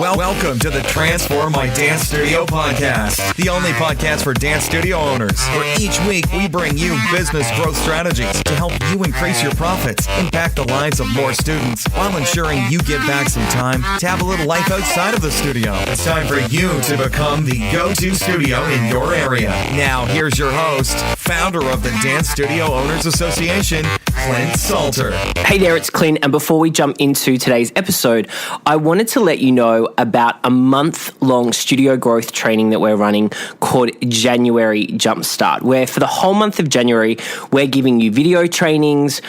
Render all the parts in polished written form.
Welcome to the Transform My Dance Studio podcast, the only podcast for dance studio owners, where each week we bring you business growth strategies to help you increase your profits, impact the lives of more students, while ensuring you give back some time to have a little life outside of the studio. It's time for you to become the go-to studio in your area. Now, here's your host, founder of the Dance Studio Owners Association, Clint Salter. Hey there, it's Clint, and before we jump into today's episode, I wanted to let you know about a month-long studio growth training that we're running called January Jumpstart, where for the whole month of January, we're giving you video trainings,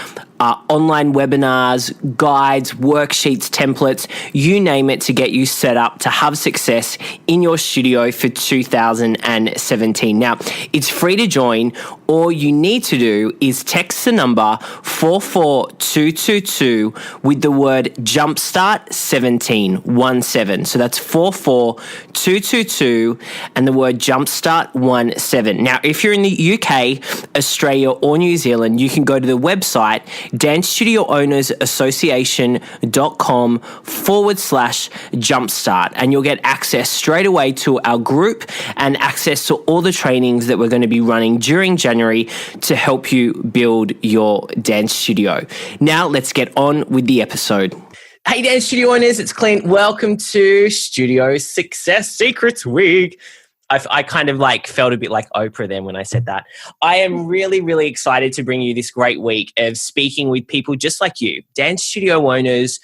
online webinars, guides, worksheets, templates, you name it, to get you set up to have success in your studio for 2017. Now, it's free to join. All you need to do is text the number 44222 with the word Jumpstart 17. So that's 44222 and the word Jumpstart 17. Now, if you're in the UK, Australia, or New Zealand, you can go to the website dancestudioownersassociation.com/jumpstart, and you'll get access straight away to our group and access to all the trainings that we're going to be running during January to help you build your dance studio. Now let's get on with the episode. Hey dance studio owners, it's Clint. Welcome to Studio Success Secrets Week. I kind of felt a bit like Oprah then when I said that. I am really, really excited to bring you this great week of speaking with people just like you, dance studio owners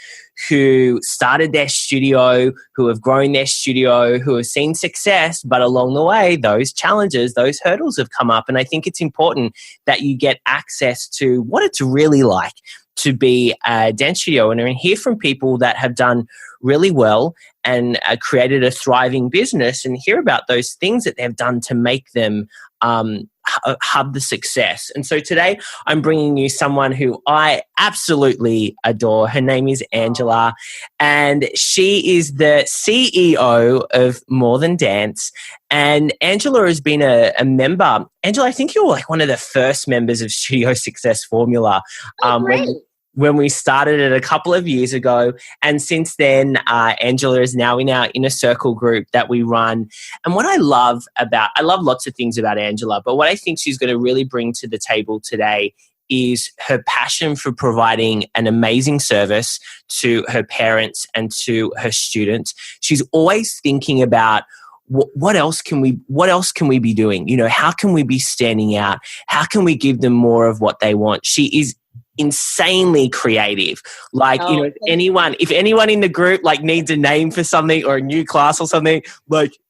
who started their studio, who have grown their studio, who have seen success, but along the way, those challenges, those hurdles have come up. And I think it's important that you get access to what it's really like to be a dance studio owner and hear from people that have done really well and created a thriving business, and hear about those things that they've done to make them have the success. And so today I'm bringing you someone who I absolutely adore. Her name is Angela, and she is the CEO of More Than Dance. And Angela has been a member. Angela, I think you're one of the first members of Studio Success Formula. When we started it a couple of years ago. And since then, Angela is now in our Inner Circle group that we run. And what I love lots of things about Angela, but what I think she's going to really bring to the table today is her passion for providing an amazing service to her parents and to her students. She's always thinking about what else can we be doing? How can we be standing out? How can we give them more of what they want? She is insanely creative. If anyone in the group needs a name for something or a new class or something,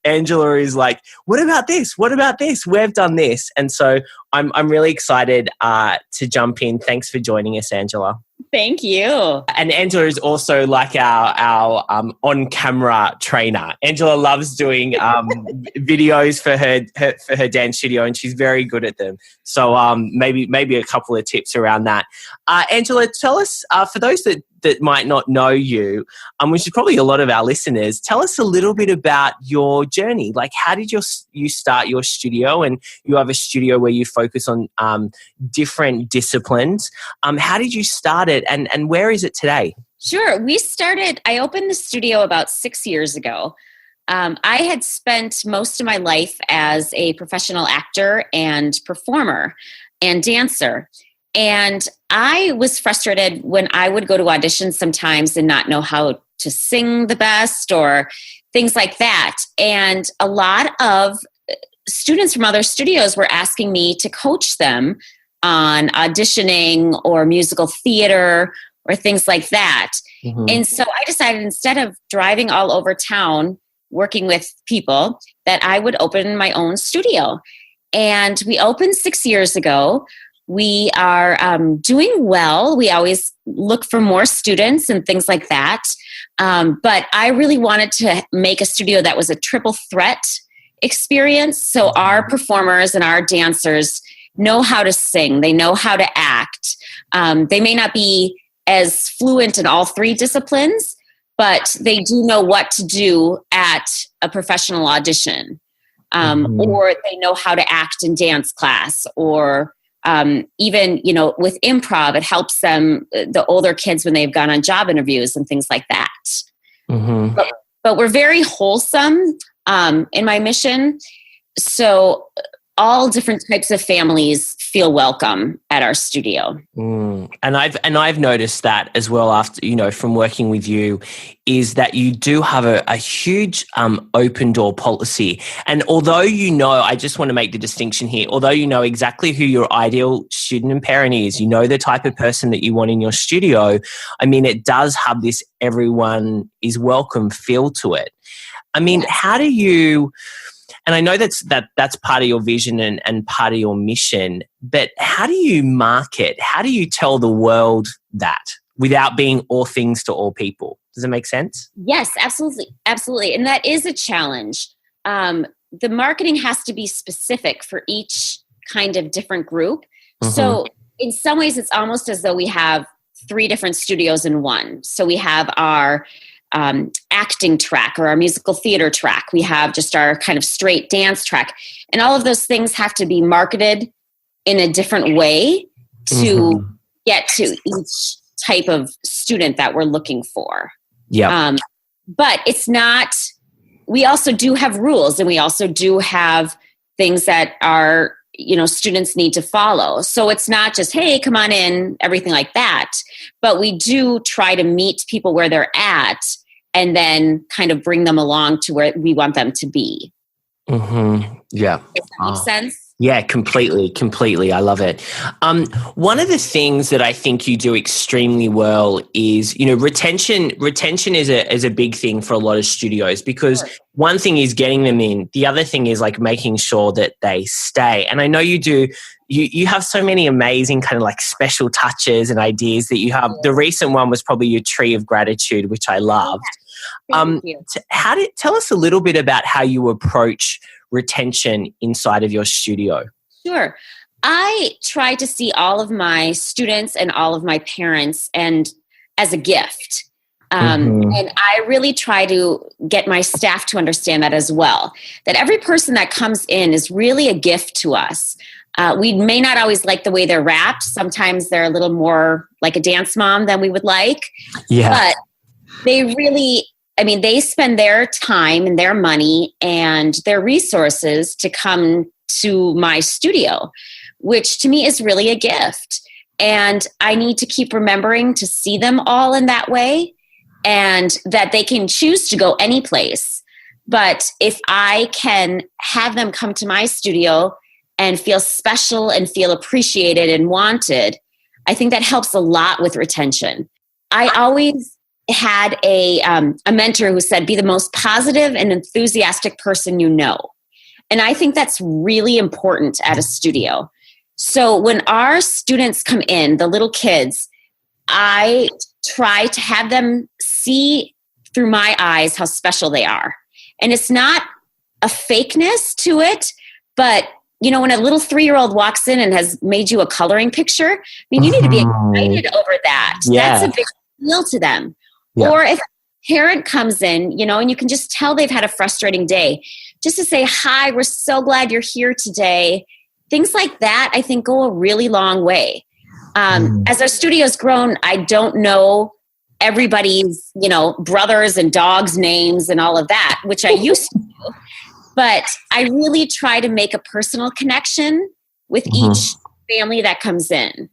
Angela is what about this? What about this? We've done this. And so I'm really excited to jump in. Thanks for joining us, Angela. Thank you. And Angela is also our on-camera trainer. Angela loves doing videos for her dance studio, and she's very good at them. So maybe a couple of tips around that. Angela, tell us, for those that might not know you, which is probably a lot of our listeners, tell us a little bit about your journey. How did you start your studio? And you have a studio where you focus on different disciplines. How did you start it, and where is it today? Sure. I opened the studio about 6 years ago. I had spent most of my life as a professional actor and performer and dancer. And I was frustrated when I would go to auditions sometimes and not know how to sing the best or things like that. And a lot of students from other studios were asking me to coach them on auditioning or musical theater or things like that. Mm-hmm. And so I decided, instead of driving all over town working with people, that I would open my own studio. And we opened 6 years ago. We are doing well. We always look for more students and things like that. But I really wanted to make a studio that was a triple threat experience. So our performers and our dancers know how to sing. They know how to act. They may not be as fluent in all three disciplines, but they do know what to do at a professional audition. Or they know how to act in dance class, or even, with improv, it helps them, the older kids, when they've gone on job interviews and things like that. Mm-hmm. but we're very wholesome in my mission. So all different types of families feel welcome at our studio. And I've noticed that as well after, from working with you, is that you do have a huge open door policy. And although I just want to make the distinction here, although you know exactly who your ideal student and parent is, you know the type of person that you want in your studio, I mean, it does have this everyone is welcome feel to it. I mean, how do you... And I know that's part of your vision and part of your mission, but how do you market? How do you tell the world that without being all things to all people? Does it make sense? Yes, absolutely. Absolutely. And that is a challenge. The marketing has to be specific for each kind of different group. Mm-hmm. So in some ways, it's almost as though we have 3 different studios in one. So we have our acting track or our musical theater track. We have just our kind of straight dance track. And all of those things have to be marketed in a different way to get to each type of student that we're looking for. Yeah. But it's not, we also do have rules, and we also do have things that our, students need to follow. So it's not just, hey, come on in, everything like that. But we do try to meet people where they're at and then kind of bring them along to where we want them to be. Mm-hmm. Yeah. Does that make sense? Yeah, completely. I love it. One of the things that I think you do extremely well is, retention is a big thing for a lot of studios, because one thing is getting them in. The other thing is like making sure that they stay. And I know you do, you have so many amazing kind of like special touches and ideas that you have. The recent one was probably your tree of gratitude, which I loved. Thank you. Tell us a little bit about how you approach retention inside of your studio. Sure. I try to see all of my students and all of my parents and as a gift. And I really try to get my staff to understand that as well, that every person that comes in is really a gift to us. We may not always like the way they're wrapped. Sometimes they're a little more like a dance mom than we would like. Yeah. But they really... they spend their time and their money and their resources to come to my studio, which to me is really a gift. And I need to keep remembering to see them all in that way, and that they can choose to go any place. But if I can have them come to my studio and feel special and feel appreciated and wanted, I think that helps a lot with retention. I always had a mentor who said, be the most positive and enthusiastic person you know. And I think that's really important at a studio. So when our students come in, the little kids, I try to have them see through my eyes how special they are. And it's not a fakeness to it, but when a little 3-year-old walks in and has made you a coloring picture, you need to be excited over that. Yeah. That's a big deal to them. Yeah. Or if a parent comes in, and you can just tell they've had a frustrating day, just to say, hi, we're so glad you're here today. Things like that, I think, go a really long way. As our studio's grown, I don't know everybody's, brothers and dogs' names and all of that, which I used to do. But I really try to make a personal connection with each family that comes in.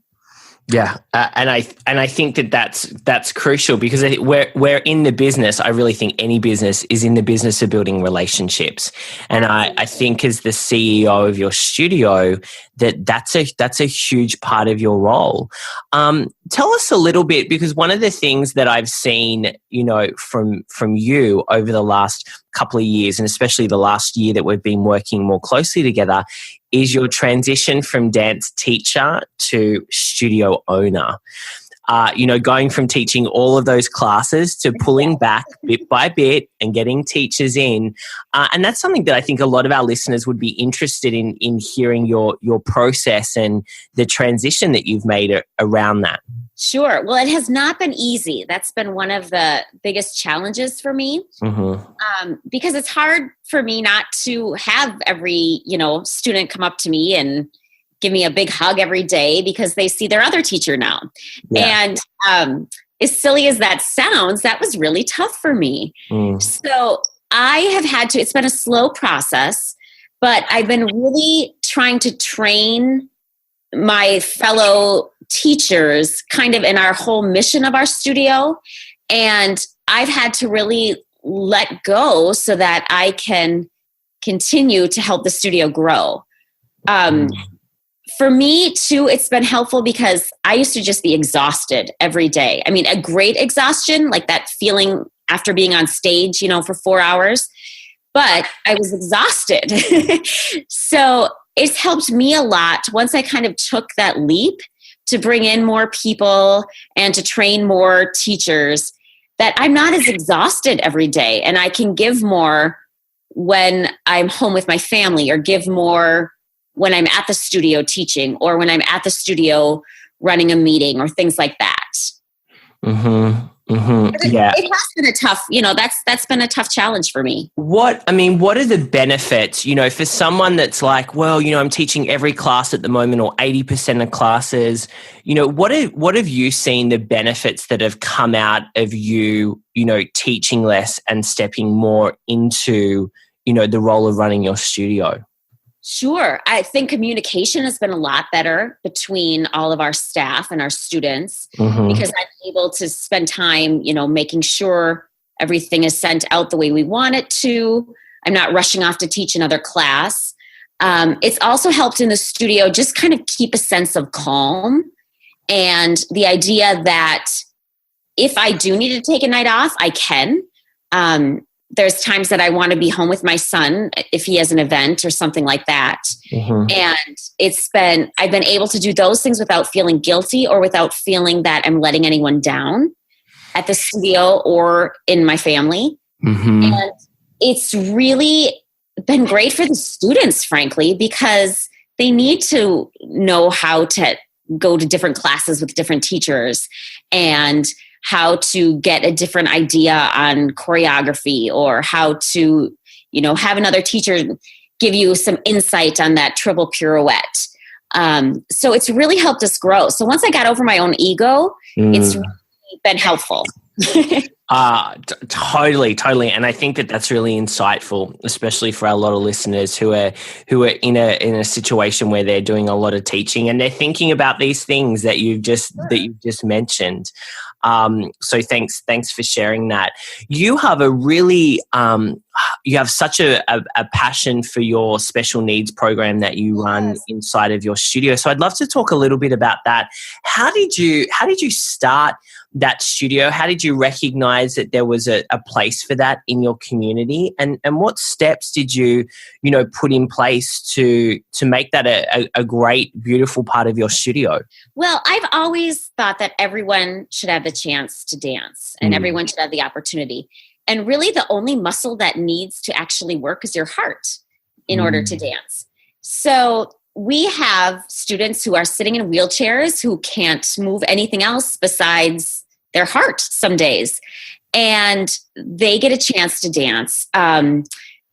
Yeah, and I think that's crucial, because we're in the business. I really think any business is in the business of building relationships, and I think as the CEO of your studio that's a huge part of your role. Tell us a little bit, because one of the things that I've seen, from you over the last couple of years, and especially the last year that we've been working more closely together, is your transition from dance teacher to studio owner. Going from teaching all of those classes to pulling back bit by bit and getting teachers in. And that's something that I think a lot of our listeners would be interested in hearing your process and the transition that you've made around that. Sure. Well, it has not been easy. That's been one of the biggest challenges for me, because it's hard for me not to have every, student come up to me and give me a big hug every day because they see their other teacher now. Yeah. And as silly as that sounds, that was really tough for me. So I have had to, it's been a slow process, but I've been really trying to train my fellow teachers kind of in our whole mission of our studio. And I've had to really let go so that I can continue to help the studio grow. For me too, it's been helpful because I used to just be exhausted every day. I mean, a great exhaustion, like that feeling after being on stage, for 4 hours, but I was exhausted. So it's helped me a lot once I kind of took that leap to bring in more people and to train more teachers, that I'm not as exhausted every day, and I can give more when I'm home with my family, or give more when I'm at the studio teaching, or when I'm at the studio running a meeting, or things like that. Yeah. It has been a tough, that's been a tough challenge for me. What are the benefits, for someone that's like, well, I'm teaching every class at the moment, or 80% of classes, what have you seen the benefits that have come out of you, teaching less and stepping more into, the role of running your studio? Sure. I think communication has been a lot better between all of our staff and our students, because I'm able to spend time, making sure everything is sent out the way we want it to. I'm not rushing off to teach another class. It's also helped in the studio just kind of keep a sense of calm, and the idea that if I do need to take a night off, I can. There's times that I want to be home with my son if he has an event or something like that. And I've been able to do those things without feeling guilty, or without feeling that I'm letting anyone down at the studio or in my family. And it's really been great for the students, frankly, because they need to know how to go to different classes with different teachers, and how to get a different idea on choreography, or how to, have another teacher give you some insight on that triple pirouette. So it's really helped us grow. So once I got over my own ego, it's really been helpful. Totally. And I think that that's really insightful, especially for a lot of listeners who are in a situation where they're doing a lot of teaching and they're thinking about these things that you've just mentioned. So thanks for sharing that. You have a really, you have such a passion for your special needs program that you run inside of your studio. So I'd love to talk a little bit about that. How did you start that studio? How did you recognize that there was a place for that in your community? And what steps did you put in place to make that a great, beautiful part of your studio? Well, I've always thought that everyone should have the chance to dance, and everyone should have the opportunity. And really the only muscle that needs to actually work is your heart in order to dance. So we have students who are sitting in wheelchairs who can't move anything else besides their heart some days, and they get a chance to dance.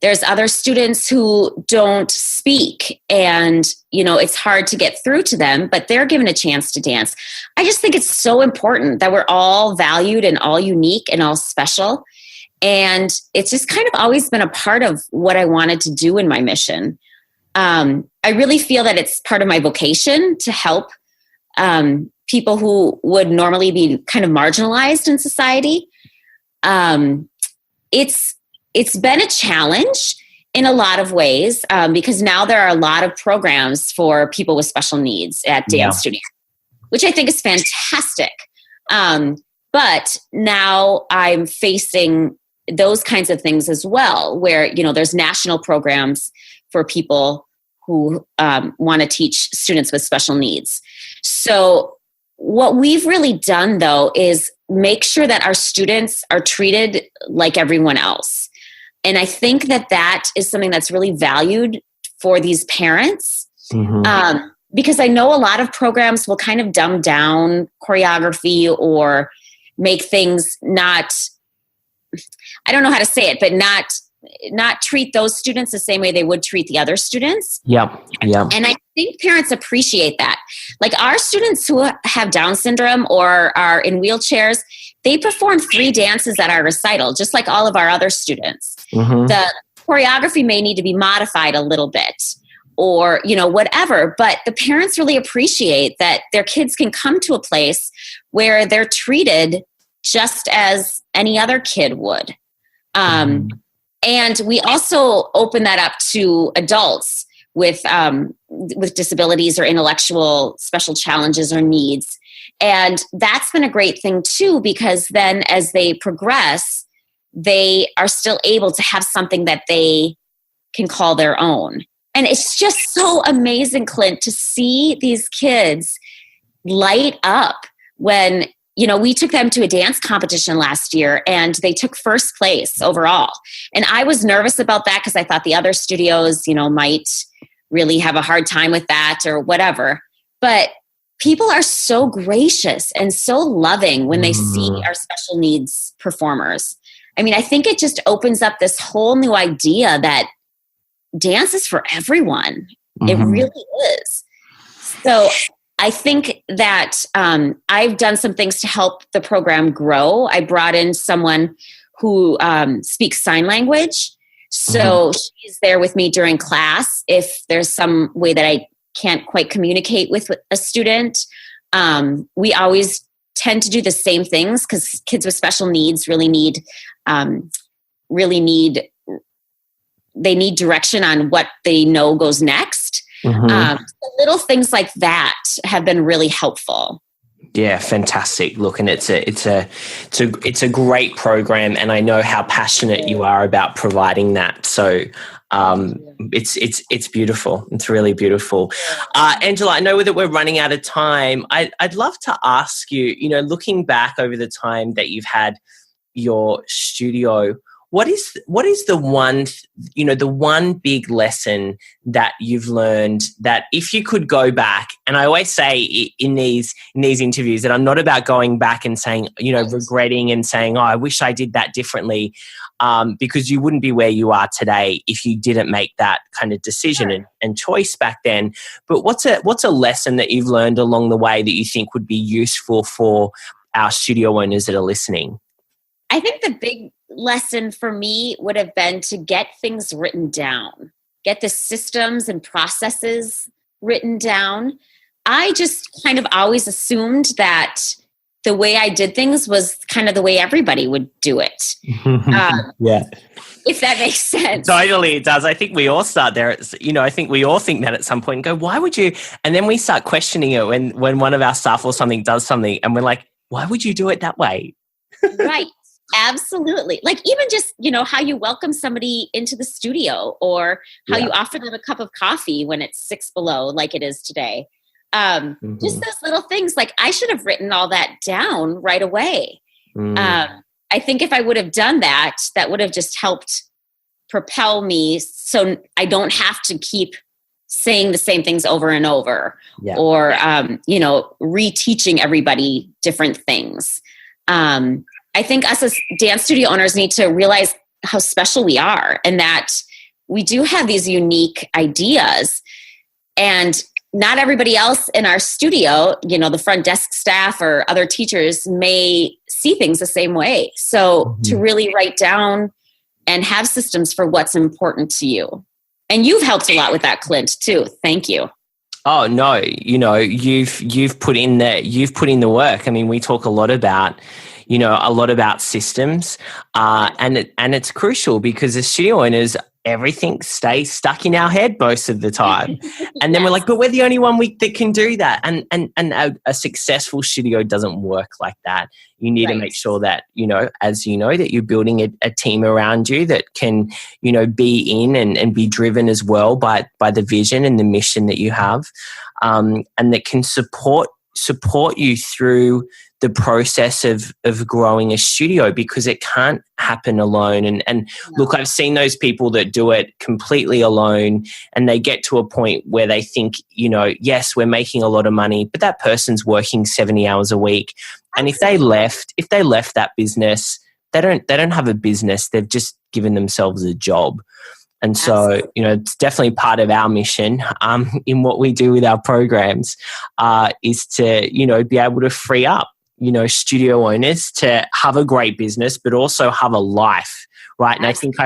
There's other students who don't speak, and it's hard to get through to them, but they're given a chance to dance. I just think it's so important that we're all valued and all unique and all special. And it's just kind of always been a part of what I wanted to do in my mission. I really feel that it's part of my vocation to help people who would normally be kind of marginalized in society. It's been a challenge in a lot of ways, because now there are a lot of programs for people with special needs at dance studios, which I think is fantastic. But now I'm facing those kinds of things as well, where, there's national programs for people who want to teach students with special needs. So what we've really done, though, is make sure that our students are treated like everyone else. And I think that is something that's really valued for these parents, because I know a lot of programs will kind of dumb down choreography or make things not, I don't know how to say it, but not not treat those students the same way they would treat the other students. Yep. And I think parents appreciate that. Like our students who have Down syndrome or are in wheelchairs, they perform 3 dances at our recital, just like all of our other students. The choreography may need to be modified a little bit or, whatever, but the parents really appreciate that their kids can come to a place where they're treated just as any other kid would. And we also open that up to adults with disabilities or intellectual special challenges or needs. And that's been a great thing too, because then as they progress, they are still able to have something that they can call their own. And it's just so amazing, Clint, to see these kids light up when, we took them to a dance competition last year and they took first place overall. And I was nervous about that because I thought the other studios, might really have a hard time with that or whatever. But people are so gracious and so loving when they see our special needs performers. I mean, I think it just opens up this whole new idea that dance is for everyone. It really is. So I think that I've done some things to help the program grow. I brought in someone who speaks sign language. So she's there with me during class if there's some way that I can't quite communicate with a student. We always tend to do the same things because kids with special needs really need direction on what they know goes next. Little things like that have been really helpful. Yeah, fantastic. Look, and it's a great program, and I know how passionate you are about providing that. So it's beautiful. It's really beautiful. Angela, I know that we're running out of time. I'd love to ask you, looking back over the time that you've had your studio, what is the one big lesson that you've learned that if you could go back, and I always say in these interviews that I'm not about going back and saying, regretting and saying, oh, I wish I did that differently, because you wouldn't be where you are today if you didn't make that kind of decision and choice back then. But what's a lesson that you've learned along the way that you think would be useful for our studio owners that are listening? I think the big lesson for me would have been to get things written down, get the systems and processes written down. I just kind of always assumed that the way I did things was kind of the way everybody would do it. Yeah. If that makes sense. Totally, it does. I think we all start there. I think we all think that at some point and go, why would you? And then we start questioning it when one of our staff or something does something and we're like, why would you do it that way? Right. Absolutely. Like even just, how you welcome somebody into the studio or how you offer them a cup of coffee when it's 6 below like it is today. Just those little things. Like I should have written all that down right away. I think if I would have done that, that would have just helped propel me so I don't have to keep saying the same things over and over or, reteaching everybody different things. I think us as dance studio owners need to realize how special we are and that we do have these unique ideas and not everybody else in our studio, the front desk staff or other teachers may see things the same way. So to really write down and have systems for what's important to you. And you've helped a lot with that, Clint, too. Thank you. Oh no, you've put in the work. I mean, we talk a lot about systems, and it's crucial because as studio owners, everything stays stuck in our head most of the time, and then we're like, but we're the only one that can do that. And a successful studio doesn't work like that. You need to make sure that that you're building a team around you that can be in and be driven as well by the vision and the mission that you have, and that can support you through the process of growing a studio, because it can't happen alone. And look, I've seen those people that do it completely alone and they get to a point where they think, yes, we're making a lot of money, but that person's working 70 hours a week. And if they left that business, they don't have a business. They've just given themselves a job. And so, it's definitely part of our mission in what we do with our programs is to, be able to free up, studio owners to have a great business, but also have a life, right? And I think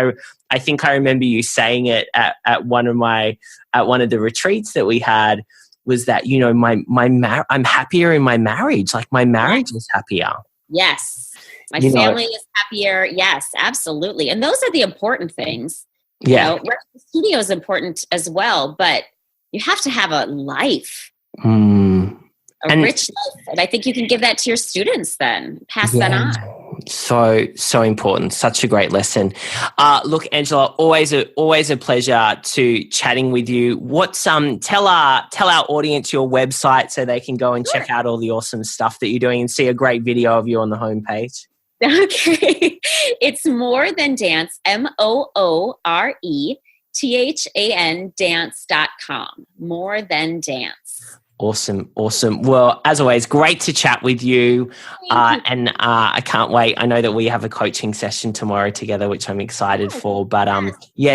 I remember you saying it at one of the retreats that we had was that, I'm happier in my marriage. Like my marriage is happier. Yes. My family is happier. Yes, absolutely. And those are the important things. Yeah. The studio is important as well, but you have to have a life, a rich life. And I think you can give that to your students then, pass that on. So important. Such a great lesson. Look, Angela, always a pleasure to chatting with you. Tell our audience your website so they can go and check out all the awesome stuff that you're doing and see a great video of you on the homepage. Okay. It's More Than Dance, MOORETHAN dance.com. More Than Dance. Awesome. Well, as always, great to chat with you. And I can't wait. I know that we have a coaching session tomorrow together, which I'm excited for. But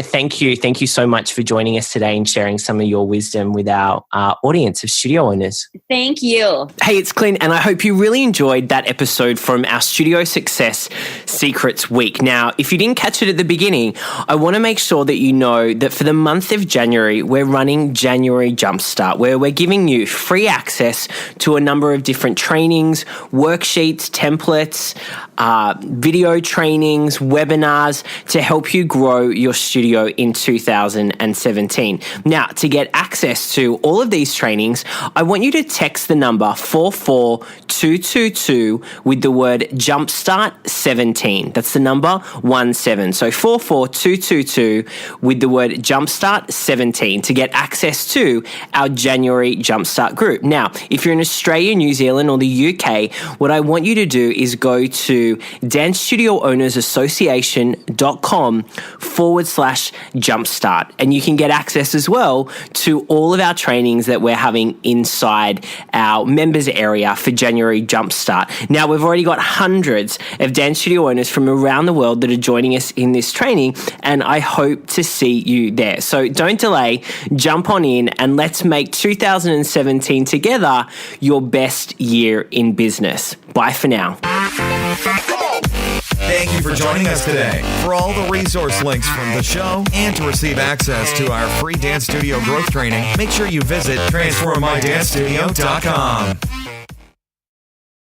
thank you. Thank you so much for joining us today and sharing some of your wisdom with our audience of studio owners. Thank you. Hey, it's Clint, and I hope you really enjoyed that episode from our Studio Success Secrets Week. Now, if you didn't catch it at the beginning, I want to make sure that you know that for the month of January, we're running January Jumpstart, where we're giving you free access to a number of different trainings, worksheets, templates, video trainings, webinars to help you grow your studio in 2017. Now, to get access to all of these trainings, I want you to text the number 44222 with the word Jumpstart 17. That's the number 17. So 44222 with the word Jumpstart 17 to get access to our January Jumpstart group. Now, if you're in Australia, New Zealand, or the UK, what I want you to do is go to dancestudioownersassociation.com/jumpstart, and you can get access as well to all of our trainings that we're having inside our members area for January Jumpstart. Now, we've already got hundreds of dance studio owners from around the world that are joining us in this training, and I hope to see you there. So don't delay, jump on in, and let's make 2017 together your best year in business. Bye for now. Thank you for joining us today. For all the resource links from the show and to receive access to our free dance studio growth training, make sure you visit transformmydancestudio.com.